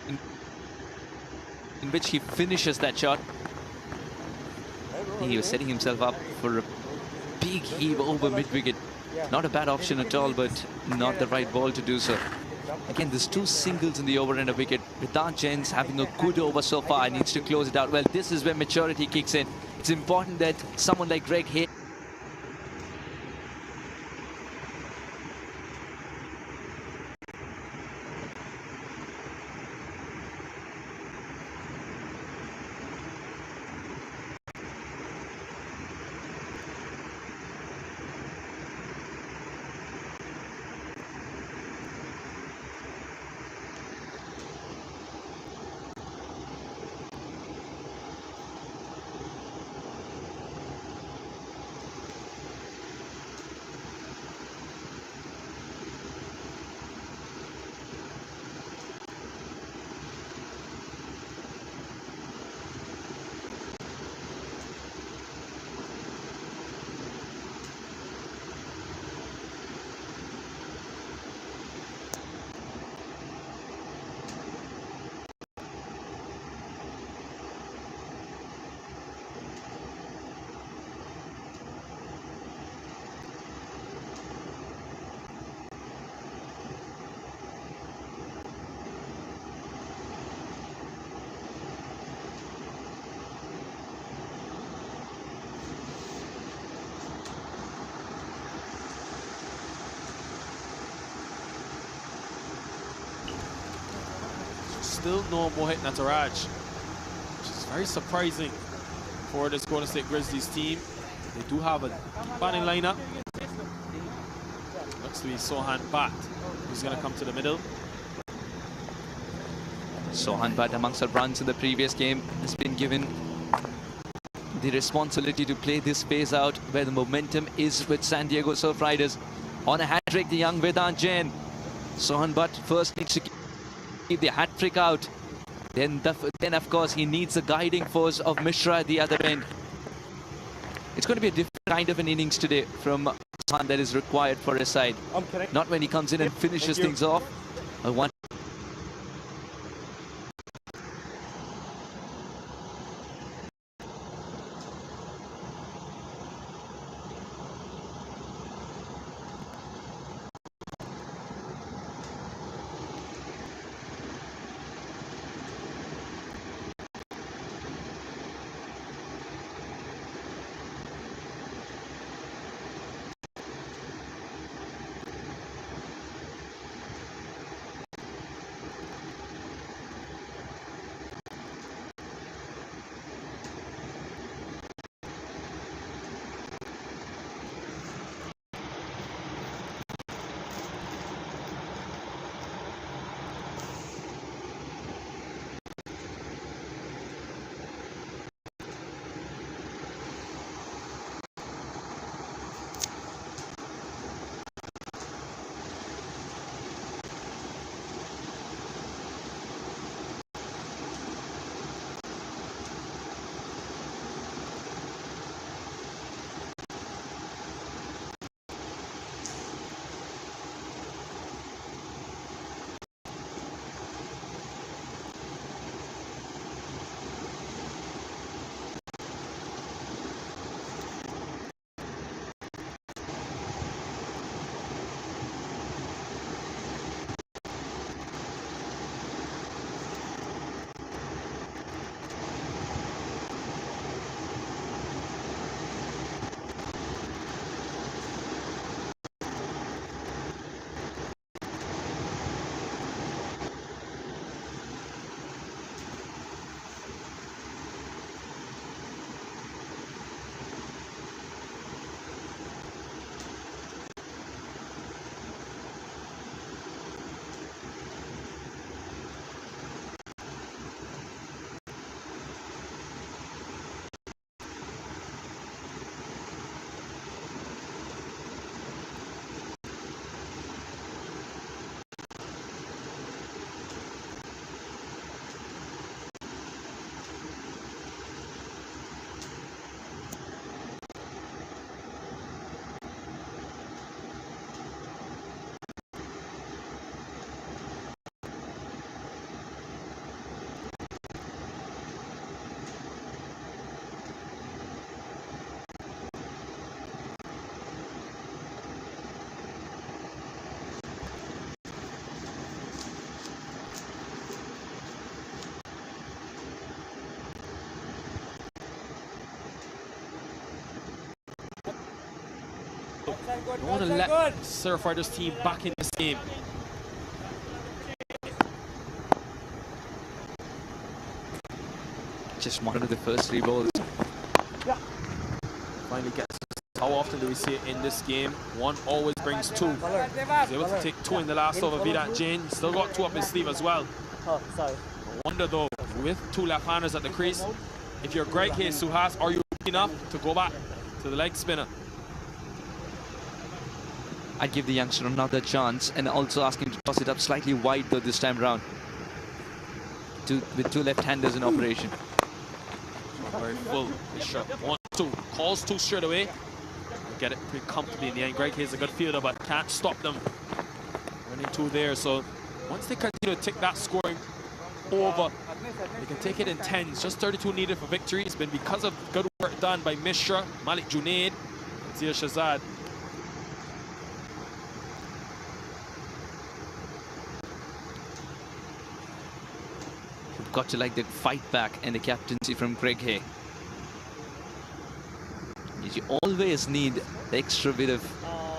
in which he finishes that shot. He was setting himself up for a big heave over mid-wicket. Not a bad option at all, but not the right ball to do so. Again, there's two singles in the over and a wicket. Vedant Jain's having a good over so far. Needs to close it out. Well, this is where maturity kicks in. It's important that someone like Greg Hay still no Mohit Nataraj, which is very surprising for this Golden State Grizzlies team. They do have a batting lineup. Looks to be Sohan Bhatt, who's going to come to the middle. Sohan Bhatt, amongst our runs in the previous game, has been given the responsibility to play this phase out where the momentum is with San Diego Surf Riders. On a hat-trick, the young Vedant Jain. Sohan Bhatt first needs to keep the hat-trick out. Then of course, he needs the guiding force of Mishra at the other end. It's going to be a different kind of an innings today from Sohan that is required for his side. Not when he comes in and finishes things off. One You don't want to let Surf Riders team back in this game. Just one of the first 3 balls. Finally gets. How often do we see it in this game? One always brings 2. He's able to take 2 in the last over. Virat Jain still got 2 up his sleeve as well. No wonder though, with 2 left-handers at the crease, if you're Greg Hayes, Suhas, are you enough to go back to the leg spinner? I'd give the youngster another chance and also ask him to toss it up slightly wide though this time round. With 2 left-handers in operation. Very full. This shot. 1, 2. Calls 2 straight away. Get it pretty comfortably in the end. Greg Hayes is a good fielder, but can't stop them. Running 2 there. So once they continue to take that scoring over, they can take it in 10s. Just 32 needed for victory. It's been because of good work done by Mishra, Malik Junaid, and Zia Shazad. You've got to like the fight back and the captaincy from Greg Hay. You always need the extra bit of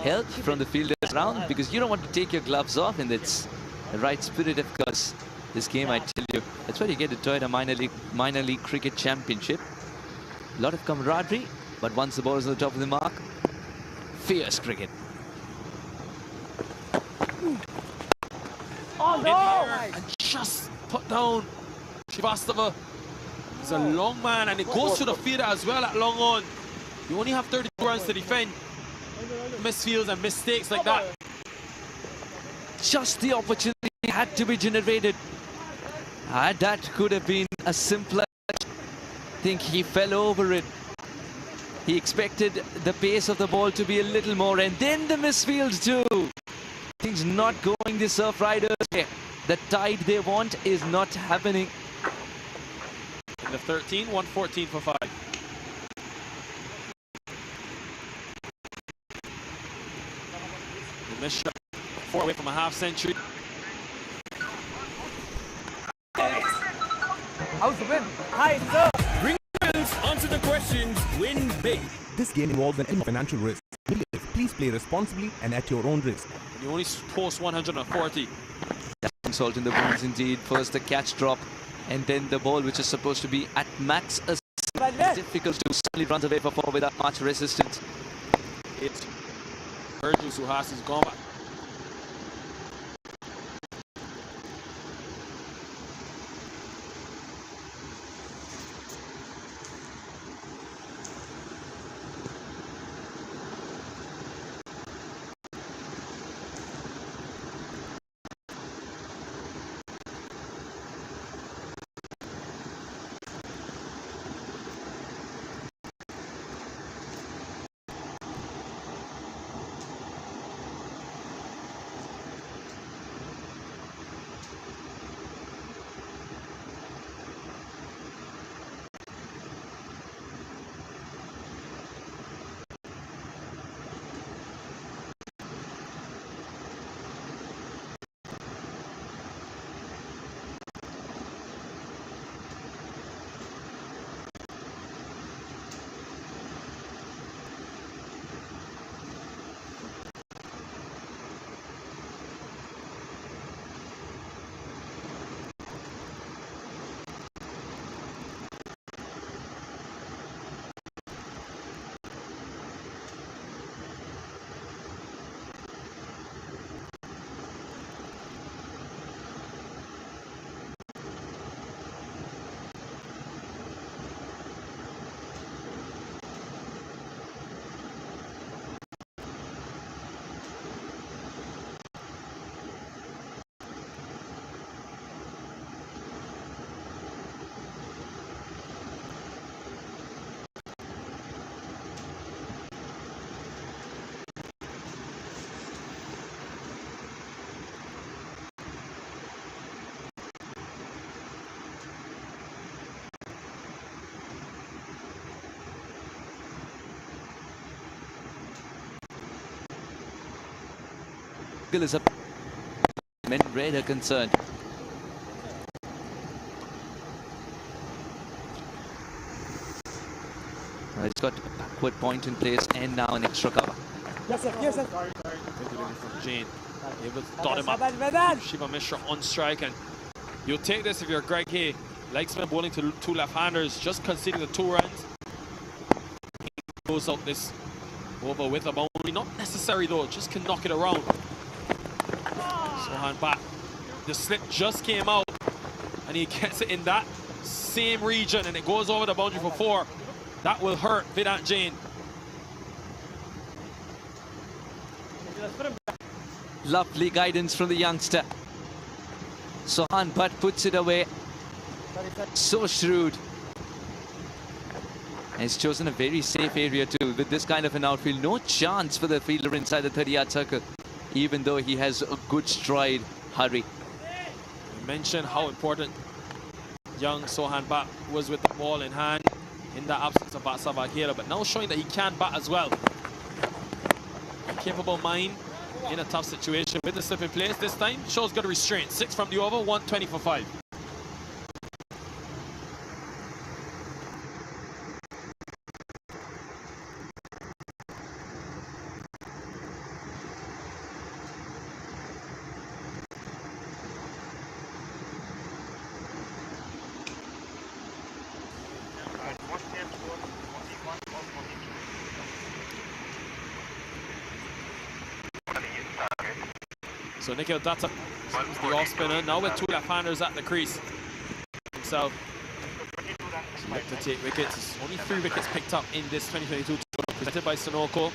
help from the fielders around, because you don't want to take your gloves off, and it's the right spirit, of course. This game, I tell you, that's why you get the Toyota Minor League Cricket Championship. A lot of camaraderie, but once the ball is on the top of the mark, fierce cricket. Oh no! And just put down Srivastava. He's a long man, and it goes to the fielder as well at long on. You only have 32 runs to defend. Misfields and mistakes like that. Just the opportunity had to be generated. That could have been a simpler. I think he fell over it. He expected the pace of the ball to be a little more, and then the misfield too. Things not going the Surf Riders way. The tide they want is not happening. In the 13, 114 for 5. The miss shot, 4 away from a half century. How's the win? Hi, sir. Bring bills, answer the questions, win big. This game involves an element of financial risk. Please play responsibly and at your own risk. You only post 140. Salt in the wounds indeed. First the catch drop, and then the ball, which is supposed to be at max, is difficult to suddenly runs away for 4 without much resistance. It's Virgil Suhas is gone back. Is up. Men red are concerned. It's got a backward point in place and now an extra cover. Yes, sir. Yes, sir. Good delivery from Jane. Able to dot him up. Vedan. Shiva Mishra on strike, and you'll take this if you're Greg Hay. Like spin bowling to two left-handers, just conceding the 2 runs. He goes out this over with a boundary. Not necessary though, just can knock it around. Sohan back. The slip just came out, and he gets it in that same region, and it goes over the boundary for 4. That will hurt Vedant Jain. Lovely guidance from the youngster. Sohan Bhatt puts it away. So shrewd. And he's chosen a very safe area too. With this kind of an outfield, no chance for the fielder inside the 30-yard circle, even though he has a good stride. Hurry. You mentioned how important young Sohan Bhatt was with the ball in hand in the absence of Vatsa Vaghera, but now showing that he can bat as well. A capable mind in a tough situation with the slip in place. This time shows good restraint. 6 from the over, 120 for 5. So Nikhil Datta is the off spinner, now with 2 left-handers at the crease. Himself like to take wickets. Only 3 wickets picked up in this 2022 tournament presented by Sunoco.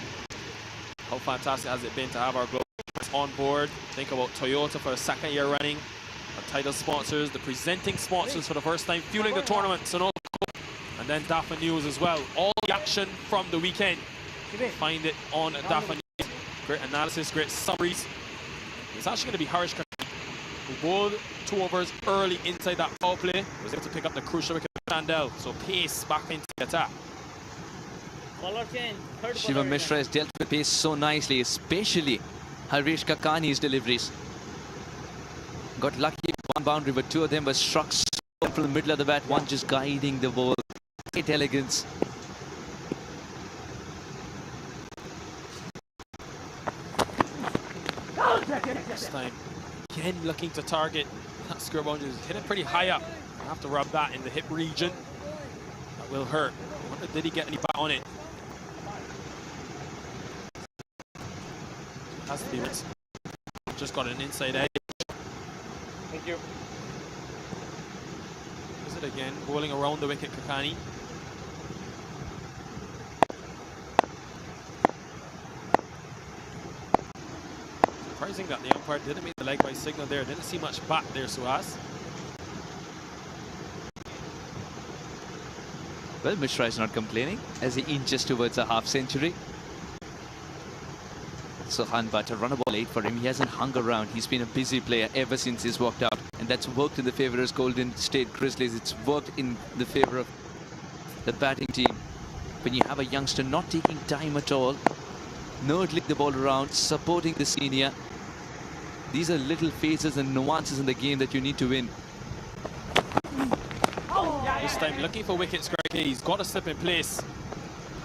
How fantastic has it been to have our global on board? Think about Toyota for the 2nd year running, our title sponsors, the presenting sponsors for the first time, fueling the tournament, Sunoco, and then Dafa News as well. All the action from the weekend. Find it on Dafa News. Great analysis, great summaries. It's actually going to be Harish Kakani, who bowled 2 overs early inside that power play. Was able to pick up the crucial wicket of Sandel. So pace back into the attack. Shiva Mishra has dealt with pace so nicely, especially Harish Kakani's deliveries. Got lucky with 1 boundary, but 2 of them were struck from the middle of the bat. One just guiding the ball. Great elegance. This time, again looking to target that square boundary. Hit it pretty high up. You have to rub that in the hip region. That will hurt. I wonder, did he get any bat on it? Has to be missed. Just got an inside edge. Thank you. Is it again? Bowling around the wicket, Kakani. Surprising that the umpire didn't make the leg by signal there. Didn't see much bat there, Suhas. Well, Mishra is not complaining as he inches towards a half-century. Sohan Bhatt, a runner ball 8 for him. He hasn't hung around. He's been a busy player ever since he's walked out. And that's worked in the favor of his Golden State Grizzlies. It's worked in the favor of the batting team. When you have a youngster not taking time at all, nurdling the ball around, supporting the senior. These are little phases and nuances in the game that you need to win. This time looking for wickets, Greg. He's got a slip in place.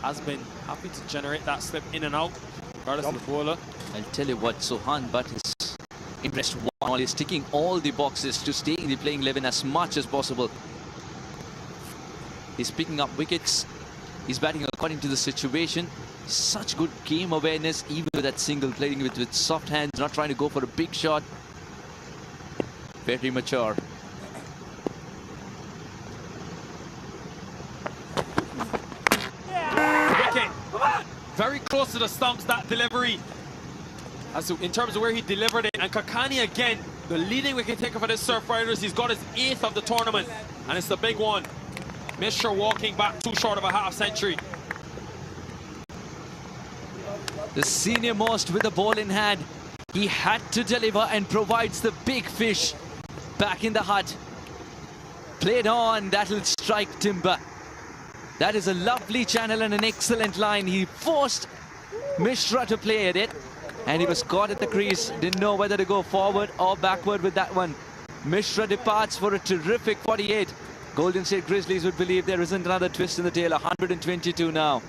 Has been happy to generate that slip in and out, regardless of the bowler. I'll tell you what, Sohan Bhatt is impressed. He's ticking all the boxes to stay in the playing 11 as much as possible. He's picking up wickets. He's batting according to the situation. Such good game awareness, even with that single, playing with soft hands, not trying to go for a big shot. Very mature. Wicket. Very close to the stumps, that delivery. As to, in terms of where he delivered it. And Kakani again, the leading wicket taker for the Surf Riders. He's got his 8th of the tournament. And it's the big one. Mishra walking back 2 short of a half-century. The senior most with the ball in hand. He had to deliver and provides the big fish back in the hut. Played on, that'll strike timber. That is a lovely channel and an excellent line. He forced Mishra to play at it, and he was caught at the crease. Didn't know whether to go forward or backward with that one. Mishra departs for a terrific 48. Golden State Grizzlies would believe there isn't another twist in the tail. 122 now.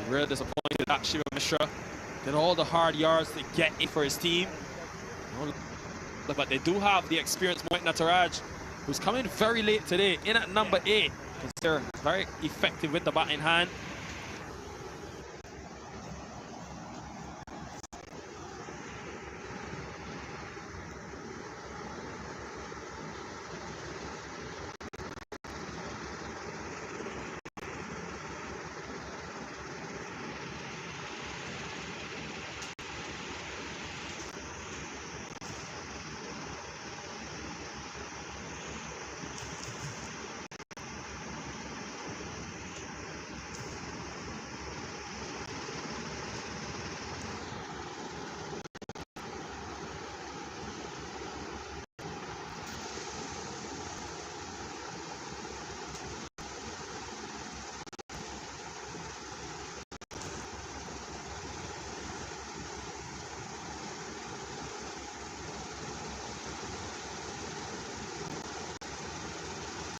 Real disappointed that Shiva Mishra did all the hard yards to get in for his team. But they do have the experienced Mohit Nataraj, who's coming very late today, in at number 8. Because they're very effective with the bat in hand.